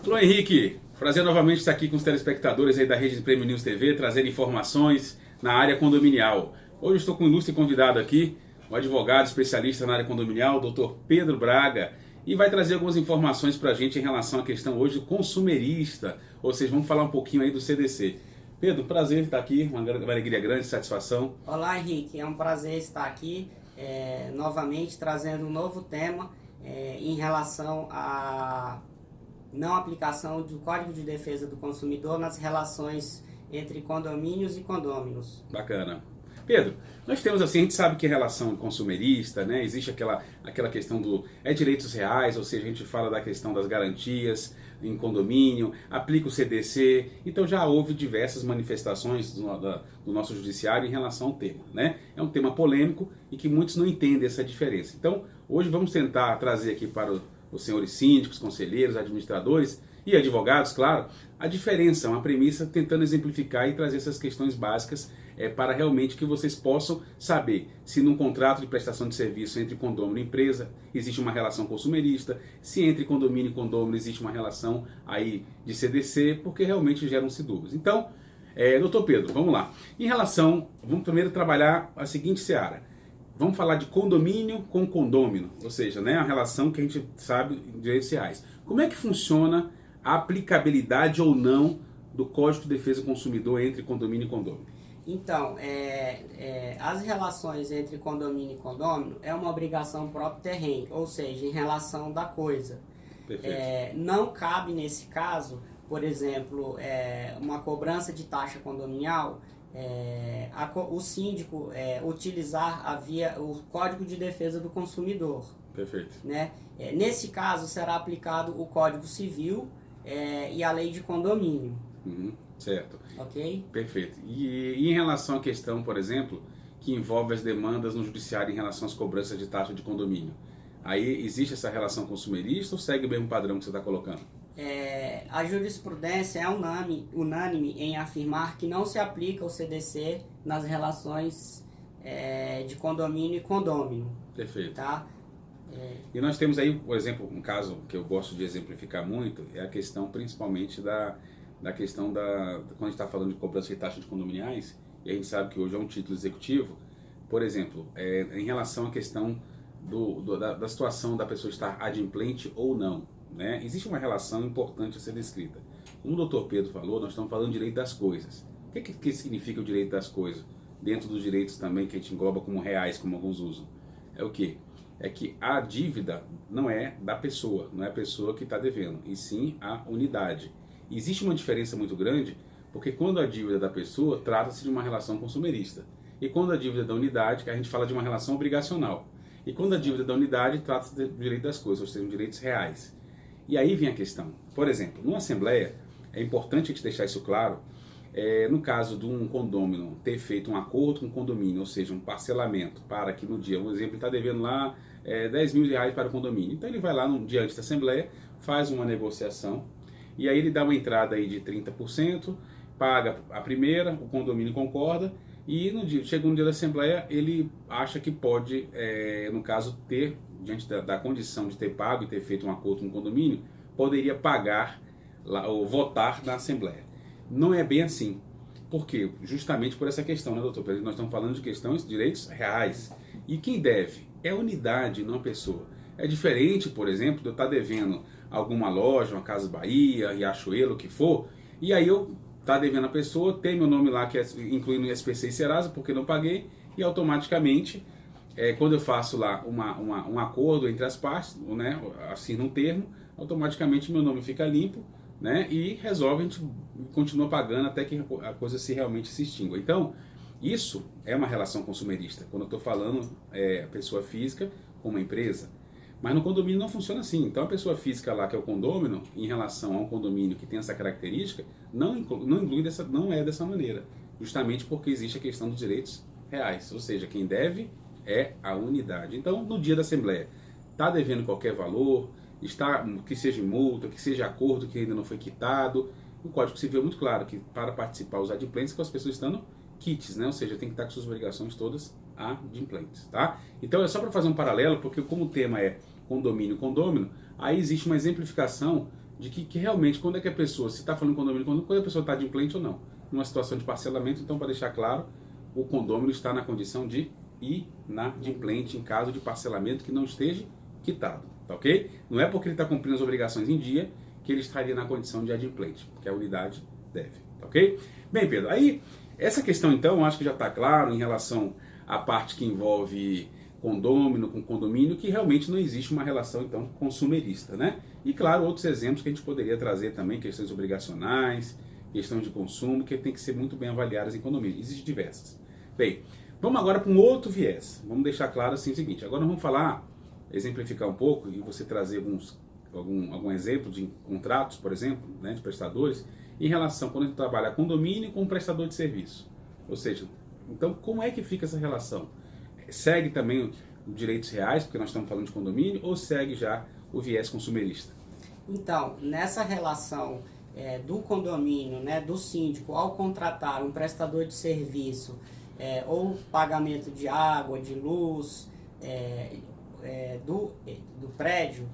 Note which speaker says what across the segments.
Speaker 1: Alô Henrique, prazer novamente estar aqui com os telespectadores aí da Rede Prêmio News TV, trazendo informações na área condominial. Hoje estou com um ilustre convidado aqui, um advogado especialista na área condominial, Dr. Pedro Braga, e vai trazer algumas informações para a gente em relação à questão hoje do consumerista, ou seja, vamos falar um pouquinho aí do CDC. Pedro, prazer estar aqui, uma alegria grande, satisfação.
Speaker 2: Olá Henrique, é um prazer estar aqui novamente trazendo um novo tema em relação à não aplicação do Código de Defesa do Consumidor nas relações entre condomínios e condôminos.
Speaker 1: Bacana. Pedro, nós temos assim, a gente sabe que relação consumerista, né? Existe aquela questão do direitos reais, ou seja, a gente fala da questão das garantias em condomínio, aplica o CDC, então já houve diversas manifestações do nosso judiciário em relação ao tema, né? É um tema polêmico e que muitos não entendem essa diferença. Então, hoje vamos tentar trazer aqui para os senhores síndicos, conselheiros, administradores e advogados, claro, a diferença, uma premissa tentando exemplificar e trazer essas questões básicas para realmente que vocês possam saber se num contrato de prestação de serviço entre condomínio e empresa existe uma relação consumerista, se entre condomínio e condomínio existe uma relação aí de CDC, porque realmente geram-se dúvidas. Então, doutor Pedro, vamos lá. Em relação, vamos primeiro trabalhar a seguinte seara. Vamos falar de condomínio com condômino, ou seja, né, a relação que a gente sabe de direitos reais. Como é que funciona a aplicabilidade ou não do Código de Defesa do Consumidor entre condomínio e condômino?
Speaker 2: Então, as relações entre condomínio e condômino é uma obrigação próprio terreno, ou seja, em relação da coisa.
Speaker 1: Perfeito.
Speaker 2: Não cabe nesse caso, por exemplo, uma cobrança de taxa condominial, o síndico utilizar o Código de Defesa do Consumidor.
Speaker 1: Perfeito.
Speaker 2: Né? Nesse caso, será aplicado o Código Civil e a Lei de Condomínio.
Speaker 1: Certo.
Speaker 2: Ok?
Speaker 1: Perfeito. E em relação à questão, por exemplo, que envolve as demandas no judiciário em relação às cobranças de taxa de condomínio, aí existe essa relação consumerista ou segue o mesmo padrão que você está colocando?
Speaker 2: A jurisprudência é unânime em afirmar que não se aplica o CDC nas relações de condomínio e condômino.
Speaker 1: Perfeito.
Speaker 2: Tá?
Speaker 1: E nós temos aí, por exemplo, um caso que eu gosto de exemplificar muito, é a questão principalmente da questão quando a gente está falando de cobrança de taxas de condominiais, e a gente sabe que hoje é um título executivo, por exemplo, em relação à questão da situação da pessoa estar adimplente ou não, né? Existe uma relação importante a ser descrita. Como o doutor Pedro falou, nós estamos falando de direito das coisas. O que significa o direito das coisas? Dentro dos direitos também que a gente engloba como reais, como alguns usam. É o quê? É que a dívida não é da pessoa, não é a pessoa que está devendo, e sim a unidade. Existe uma diferença muito grande, porque quando a dívida da pessoa trata-se de uma relação consumerista, e quando a dívida da unidade, que a gente fala de uma relação obrigacional, e quando a dívida da unidade trata-se do direito das coisas, ou seja, direitos reais. E aí vem a questão. Por exemplo, numa assembleia, é importante a gente deixar isso claro, no caso de um condômino ter feito um acordo com o condomínio, ou seja, um parcelamento, para que no dia, um exemplo, ele está devendo lá R$10.000 para o condomínio. Então ele vai lá no dia antes da assembleia, faz uma negociação, e aí ele dá uma entrada aí de 30%, paga a primeira, o condomínio concorda, e chega no dia da assembleia, ele acha que pode, no caso, ter, diante da condição de ter pago e ter feito um acordo com o condomínio, poderia pagar ou votar na assembleia. Não é bem assim. Por quê? Justamente por essa questão, né, doutor Pedro? Nós estamos falando de questões de direitos reais. E quem deve é a unidade, não a pessoa. É diferente, por exemplo, de eu estar devendo alguma loja, uma Casa Bahia, Riachuelo, o que for, e aí eu estar devendo a pessoa, tem meu nome lá, que é incluindo SPC e Serasa, porque não paguei, e automaticamente, quando eu faço lá um acordo entre as partes, né, assino um termo, automaticamente meu nome fica limpo, né, e resolve, a gente continua pagando até que a coisa realmente se extingua. Então, isso é uma relação consumerista, quando eu estou falando pessoa física com uma empresa. Mas no condomínio não funciona assim. Então a pessoa física lá, que é o condômino, em relação a um condomínio que tem essa característica, não é dessa maneira. Justamente porque existe a questão dos direitos reais. Ou seja, quem deve é a unidade. Então, no dia da assembleia, está devendo qualquer valor, que seja multa, que seja acordo que ainda não foi quitado. O Código Civil é muito claro que para participar os adimplentes, com as pessoas estando quites, né? Ou seja, tem que estar com suas obrigações todas adimplentes, tá? Então é só para fazer um paralelo, porque como o tema é condomínio, condômino, aí existe uma exemplificação de que realmente, quando é que a pessoa, se está falando condomínio, quando a pessoa está adimplente ou não. Numa situação de parcelamento, então, para deixar claro, o condômino está na condição de inadimplente em caso de parcelamento que não esteja quitado, tá ok? Não é porque ele está cumprindo as obrigações em dia que ele estaria na condição de adimplente, porque a unidade deve, tá ok? Bem, Pedro, aí, essa questão então, acho que já está claro em relação à parte que envolve condômino com condomínio, que realmente não existe uma relação então consumerista, né? E claro, outros exemplos que a gente poderia trazer também, questões obrigacionais, questões de consumo, que tem que ser muito bem avaliadas em condomínio. Existem diversas. Bem, vamos agora para um outro viés. Vamos deixar claro assim o seguinte, agora vamos falar, exemplificar um pouco, e você trazer algum exemplo de contratos, por exemplo, né, de prestadores, em relação quando a gente trabalha condomínio com um prestador de serviço. Ou seja, então como é que fica essa relação? Segue também os direitos reais, porque nós estamos falando de condomínio, ou segue já o viés consumerista?
Speaker 2: Então, nessa relação do condomínio, né, do síndico, ao contratar um prestador de serviço, ou pagamento de água, de luz, do prédio,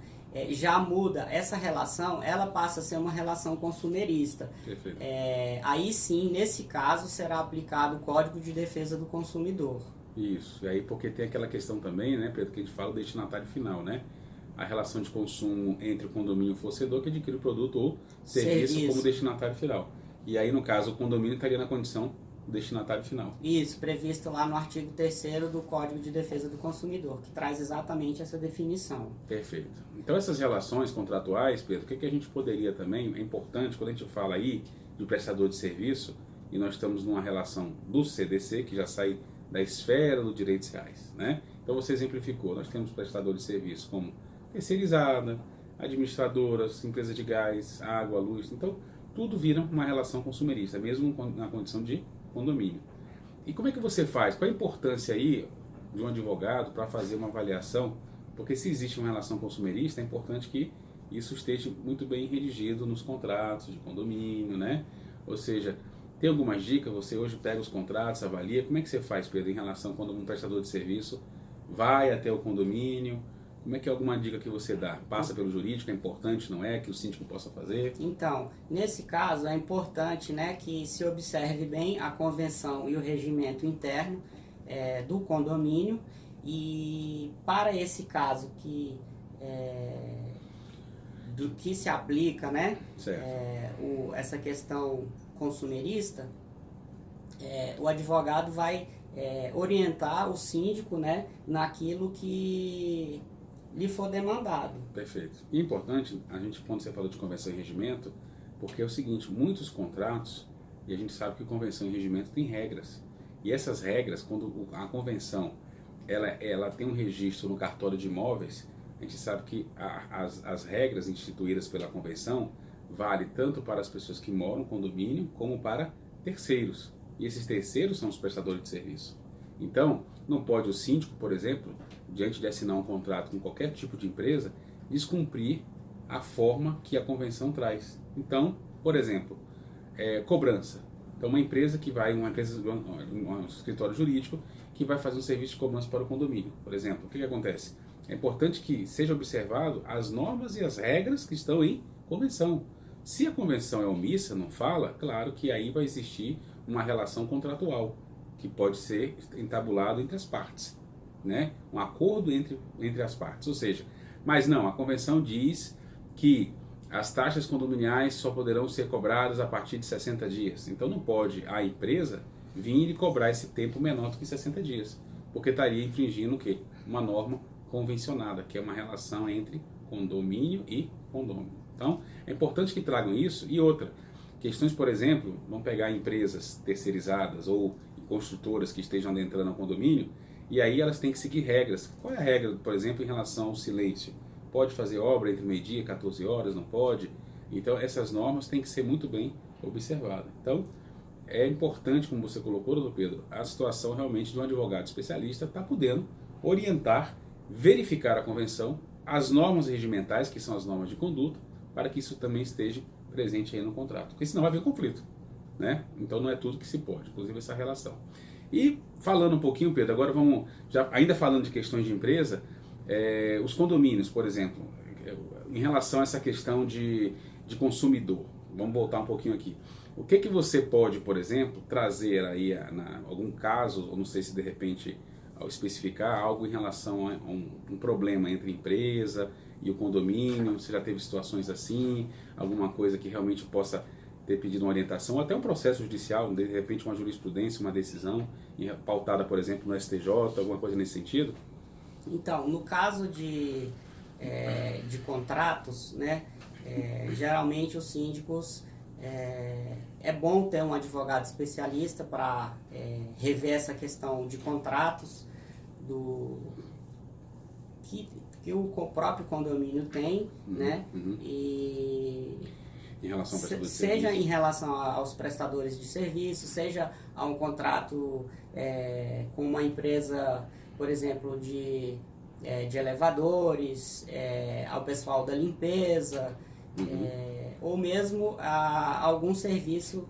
Speaker 2: já muda essa relação, ela passa a ser uma relação consumerista.
Speaker 1: Perfeito.
Speaker 2: Aí sim, nesse caso, será aplicado o Código de Defesa do Consumidor.
Speaker 1: Isso, e aí porque tem aquela questão também, né, Pedro, que a gente fala do destinatário final, né? A relação de consumo entre o condomínio fornecedor que adquire o produto ou serviço como destinatário final. E aí, no caso, o condomínio estaria na condição do destinatário final.
Speaker 2: Isso, previsto lá no artigo 3º do Código de Defesa do Consumidor, que traz exatamente essa definição.
Speaker 1: Perfeito. Então, essas relações contratuais, Pedro, o que a gente poderia também, é importante, quando a gente fala aí de prestador de serviço, e nós estamos numa relação do CDC, que já sai da esfera dos direitos reais, né? Então você exemplificou, nós temos prestadores de serviço como terceirizada, administradoras, empresa de gás, água, luz, então tudo vira uma relação consumerista, mesmo na condição de condomínio. E como é que você faz? Qual a importância aí de um advogado para fazer uma avaliação? Porque se existe uma relação consumerista, é importante que isso esteja muito bem redigido nos contratos de condomínio, né? Ou seja, tem algumas dicas? Você hoje pega os contratos, avalia. Como é que você faz, Pedro, em relação quando um prestador de serviço vai até o condomínio? Como é que é alguma dica que você dá? Passa pelo jurídico, é importante, não é? Que o síndico possa fazer?
Speaker 2: Então, nesse caso, é importante, né, que se observe bem a convenção e o regimento interno do condomínio. E para esse caso do que se aplica, né, essa questão consumerista, o advogado vai orientar o síndico, né, naquilo que lhe for demandado.
Speaker 1: Perfeito. E é importante, quando você falou de convenção e regimento, porque é o seguinte, muitos contratos, e a gente sabe que convenção e regimento tem regras, e essas regras, quando a convenção ela tem um registro no cartório de imóveis, a gente sabe que as regras instituídas pela convenção vale tanto para as pessoas que moram no condomínio como para terceiros. E esses terceiros são os prestadores de serviço. Então, não pode o síndico, por exemplo, diante de assinar um contrato com qualquer tipo de empresa, descumprir a forma que a convenção traz. Então, por exemplo, cobrança. Então, um escritório jurídico que vai fazer um serviço de cobrança para o condomínio. Por exemplo, o que acontece? É importante que seja observado as normas e as regras que estão em convenção. Se a convenção é omissa, não fala, claro que aí vai existir uma relação contratual, que pode ser entabulado entre as partes, né? Um acordo entre as partes, ou seja, mas não, a convenção diz que as taxas condominiais só poderão ser cobradas a partir de 60 dias, então não pode a empresa vir e cobrar esse tempo menor do que 60 dias, porque estaria infringindo o quê? Uma norma convencionada, que é uma relação entre condomínio e condômino. Então, é importante que tragam isso. E outra, questões, por exemplo, vamos pegar empresas terceirizadas ou construtoras que estejam adentrando ao condomínio, e aí elas têm que seguir regras. Qual é a regra, por exemplo, em relação ao silêncio? Pode fazer obra entre meio-dia e 14 horas? Não pode? Então, essas normas têm que ser muito bem observadas. Então, é importante, como você colocou, doutor Pedro, a situação realmente de um advogado especialista estar podendo orientar, verificar a convenção, as normas regimentais, que são as normas de conduta, para que isso também esteja presente aí no contrato, porque senão vai haver conflito, né? Então não é tudo que se pode, inclusive essa relação. E falando um pouquinho, Pedro, agora vamos, ainda falando de questões de empresa, os condomínios, por exemplo, em relação a essa questão de de consumidor. Vamos voltar um pouquinho aqui. O que você pode, por exemplo, trazer aí algum caso, ou não sei se de repente ao especificar algo em relação a um problema entre a empresa e o condomínio, você já teve situações assim, alguma coisa que realmente possa ter pedido uma orientação, ou até um processo judicial, de repente uma jurisprudência, uma decisão pautada, por exemplo, no STJ, alguma coisa nesse sentido?
Speaker 2: Então, no caso de contratos, né, geralmente os síndicos, é bom ter um advogado especialista para rever essa questão de contratos que o próprio condomínio tem, né? E
Speaker 1: em relação ao prestador de
Speaker 2: seja
Speaker 1: serviço.
Speaker 2: em relação aos prestadores de serviço, seja a um contrato com uma empresa, por exemplo, de elevadores, ao pessoal da limpeza, ou mesmo a algum serviço,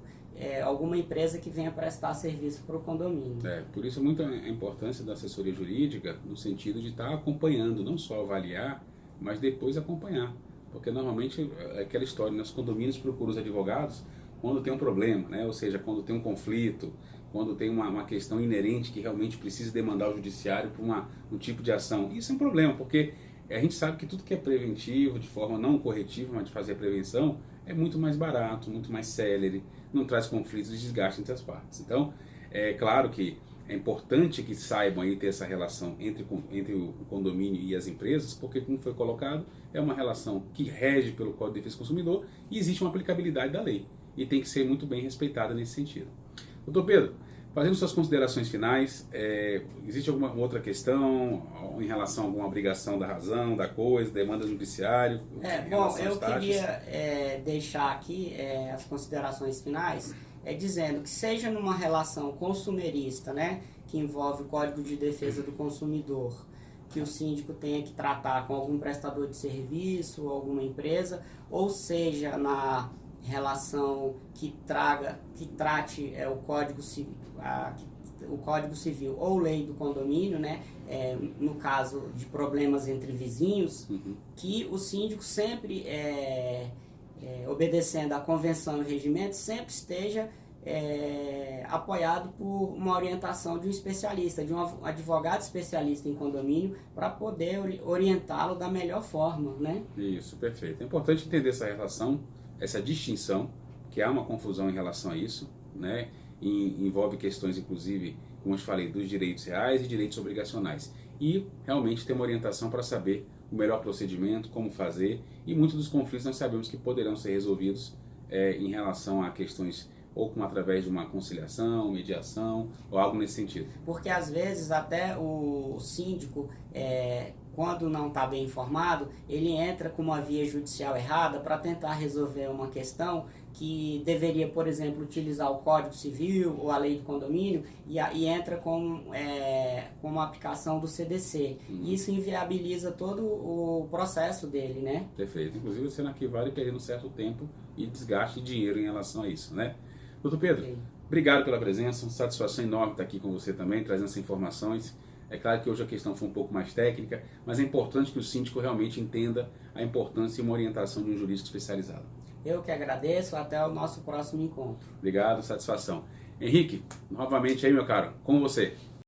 Speaker 2: alguma empresa que venha prestar serviço para o condomínio.
Speaker 1: Por isso muito a importância da assessoria jurídica, no sentido de estar acompanhando, não só avaliar, mas depois acompanhar. Porque normalmente é aquela história, né? Os condomínios procuram os advogados quando tem um problema, né? Ou seja, quando tem um conflito, quando tem uma questão inerente que realmente precisa demandar o judiciário para um tipo de ação. Isso é um problema, porque a gente sabe que tudo que é preventivo, de forma não corretiva, mas de fazer a prevenção, é muito mais barato, muito mais célere, não traz conflitos e desgaste entre as partes. Então, é claro que é importante que saibam aí ter essa relação entre o condomínio e as empresas, porque, como foi colocado, é uma relação que rege pelo Código de Defesa do Consumidor e existe uma aplicabilidade da lei. E tem que ser muito bem respeitada nesse sentido. Doutor Pedro, fazendo suas considerações finais, existe alguma outra questão em relação a alguma obrigação da razão, da coisa, demanda do judiciário?
Speaker 2: Bom, eu queria deixar aqui as considerações finais, dizendo que seja numa relação consumerista, né, que envolve o Código de Defesa do Consumidor, que o síndico tenha que tratar com algum prestador de serviço ou alguma empresa, ou seja, na relação que trate o Código Civil ou lei do condomínio, né, no caso de problemas entre vizinhos, que o síndico sempre, obedecendo à convenção e regimento, sempre esteja apoiado por uma orientação de um especialista, de um advogado especialista em condomínio, para poder orientá-lo da melhor forma, né?
Speaker 1: Isso, perfeito. É importante entender essa relação, essa distinção, que há uma confusão em relação a isso, né? E envolve questões, inclusive, como eu te falei, dos direitos reais e direitos obrigacionais. E realmente ter uma orientação para saber o melhor procedimento, como fazer, e muitos dos conflitos nós sabemos que poderão ser resolvidos em relação a questões ou através de uma conciliação, mediação, ou algo nesse sentido.
Speaker 2: Porque às vezes até o síndico, quando não está bem informado, ele entra com uma via judicial errada para tentar resolver uma questão que deveria, por exemplo, utilizar o Código Civil ou a lei do condomínio e entra com uma aplicação do CDC. Isso inviabiliza todo o processo dele, né?
Speaker 1: Perfeito. Inclusive você não vale perdendo um certo tempo e desgaste de dinheiro em relação a isso, né? Doutor Pedro, obrigado pela presença, uma satisfação enorme estar aqui com você também, trazendo essas informações. É claro que hoje a questão foi um pouco mais técnica, mas é importante que o síndico realmente entenda a importância e uma orientação de um jurista especializado.
Speaker 2: Eu que agradeço, até o nosso próximo encontro.
Speaker 1: Obrigado, satisfação. Henrique, novamente aí, meu caro, com você.